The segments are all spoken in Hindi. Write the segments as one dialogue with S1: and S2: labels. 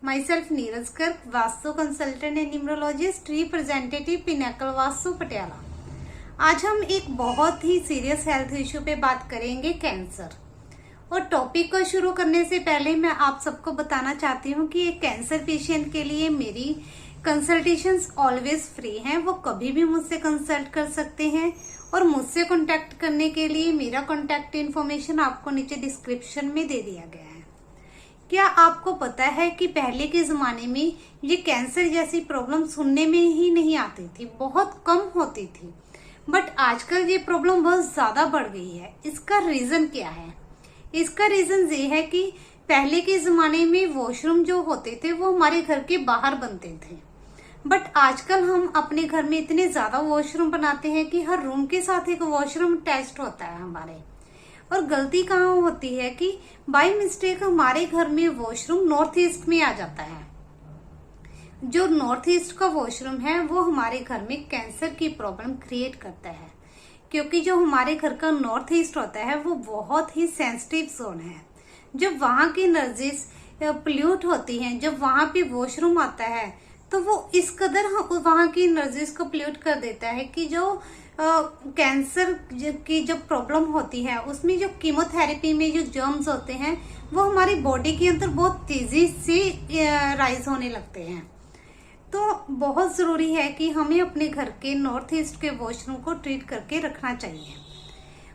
S1: myself Neeraj Garg, vastu consultant and numerologist, representative Pinnacle vastu Patiala. आज हम एक बहुत ही सीरियस हेल्थ इश्यू पे बात करेंगे, कैंसर। और टॉपिक को शुरू करने से पहले मैं आप सबको बताना चाहती हूँ कि एक कैंसर पेशेंट के लिए मेरी कंसल्टेशंस ऑलवेज फ्री हैं। वो कभी भी मुझसे कंसल्ट कर सकते हैं और मुझसे कांटेक्ट करने के लिए मेरा कांटेक्ट इन्फॉर्मेशन आपको नीचे डिस्क्रिप्शन में दे दिया गया है। क्या आपको पता है कि पहले के जमाने में ये कैंसर जैसी प्रॉब्लम सुनने में ही नहीं आती थी, बहुत कम होती थी, बट आजकल ये प्रॉब्लम बहुत ज्यादा बढ़ गई है। इसका रीजन क्या है? इसका रीजन ये है कि पहले के जमाने में वॉशरूम जो होते थे वो हमारे घर के बाहर बनते थे, बट आजकल हम अपने घर में इतने ज्यादा वॉशरूम बनाते हैं कि हर रूम के साथ एक वॉशरूम अटैच्ड होता है हमारे। और गलती कहाँ होती है कि बाय मिस्टेक हमारे घर में वॉशरूम नॉर्थ ईस्ट में आ जाता है। जो नॉर्थ ईस्ट का वॉशरूम है वो हमारे घर में कैंसर की प्रॉब्लम क्रिएट करता है, क्योंकि जो हमारे घर का नॉर्थ ईस्ट होता है वो बहुत ही सेंसिटिव जोन है। जब वहां की एनर्जीज पोल्यूट होती हैं, जब वहां पे वॉशरूम आता है तो वो इस कदर वहां की एनर्जीज को पोल्यूट कर देता है कि जो कैंसर की जो प्रॉब्लम होती है उसमें जो कीमोथेरेपी में जो जर्म्स होते हैं वो हमारी बॉडी के अंदर बहुत तेजी से राइज होने लगते हैं। तो बहुत जरूरी है कि हमें अपने घर के नॉर्थ ईस्ट के वॉशरूम को ट्रीट करके रखना चाहिए।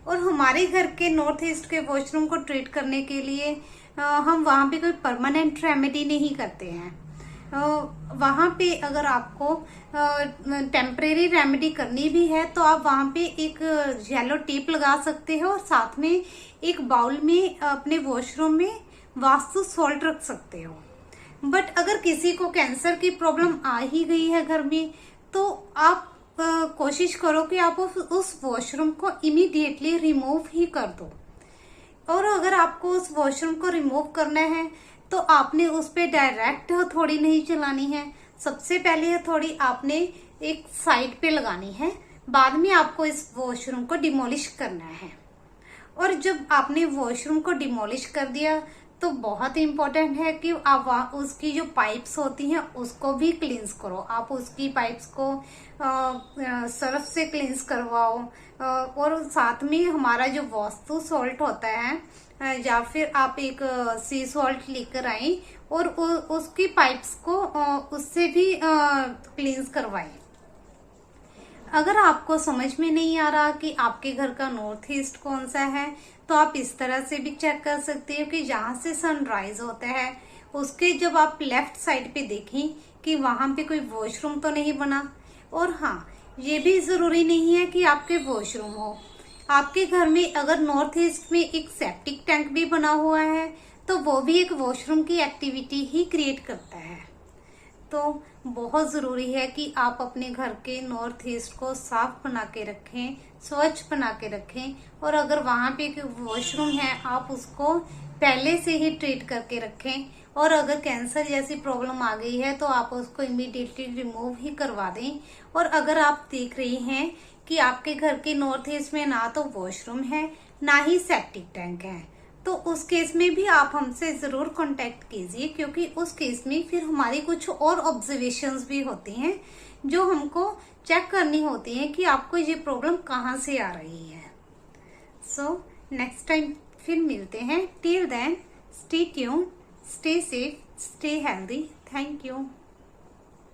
S1: और हमारे घर के नॉर्थ ईस्ट के वॉशरूम को ट्रीट करने के लिए हम वहाँ पे कोई परमानेंट रेमेडी नहीं करते हैं। वहाँ पे अगर आपको टेम्परेरी रेमेडी करनी भी है तो आप वहाँ पे एक येलो टेप लगा सकते हो और साथ में एक बाउल में अपने वॉशरूम में वास्तु सॉल्ट रख सकते हो। बट अगर किसी को कैंसर की प्रॉब्लम आ ही गई है घर में तो आप कोशिश करो कि आप उस वॉशरूम को इमीडिएटली रिमूव ही कर दो। और अगर आपको उस वॉशरूम को रिमूव करना है तो आपने उस पे डायरेक्ट हथौड़ी नहीं चलानी है। सबसे पहले हथौड़ी आपने एक साइड पे लगानी है, बाद में आपको इस वॉशरूम को डिमोलिश करना है। और जब आपने वॉशरूम को डिमोलिश कर दिया तो बहुत इंपॉर्टेंट है कि आप उसकी जो पाइप्स होती हैं उसको भी क्लींस करो। आप उसकी पाइप्स को सर्फ से क्लींस करवाओ। और साथ में हमारा जो वास्तु सॉल्ट होता है या फिर आप एक सी सॉल्ट लेकर आए और उसकी पाइप्स को उससे भी क्लींस करवाएं। अगर आपको समझ में नहीं आ रहा कि आपके घर का नॉर्थ ईस्ट कौन सा है तो आप इस तरह से भी चेक कर सकते हो कि जहां से सनराइज होता है उसके जब आप लेफ्ट साइड पे देखें कि वहां पे कोई वॉशरूम तो नहीं बना। और हाँ, ये भी जरूरी नहीं है कि आपके वॉशरूम हो। आपके घर में अगर नॉर्थ ईस्ट में एक सेप्टिक टैंक भी बना हुआ है तो वो भी एक वॉशरूम की एक्टिविटी ही क्रिएट करता है। तो बहुत जरूरी है कि आप अपने घर के नॉर्थ ईस्ट को साफ बना के रखें, स्वच्छ बना के रखें। और अगर वहां पे एक वॉशरूम है आप उसको पहले से ही ट्रीट करके रखें। और अगर कैंसर जैसी प्रॉब्लम आ गई है तो आप उसको इमीडिएटली रिमूव ही करवा दें। और अगर आप देख रही हैं कि आपके घर के नॉर्थ ईस्ट में ना तो वॉशरूम है ना ही सेप्टिक टैंक है तो उस केस में भी आप हमसे जरूर कांटेक्ट कीजिए, क्योंकि उस केस में फिर हमारी कुछ और ऑब्जर्वेशंस भी होती हैं जो हमको चेक करनी होती हैं कि आपको ये प्रॉब्लम कहाँ से आ रही है। सो नेक्स्ट टाइम फिर मिलते हैं। Till then stay tuned, stay safe, stay healthy. Thank you.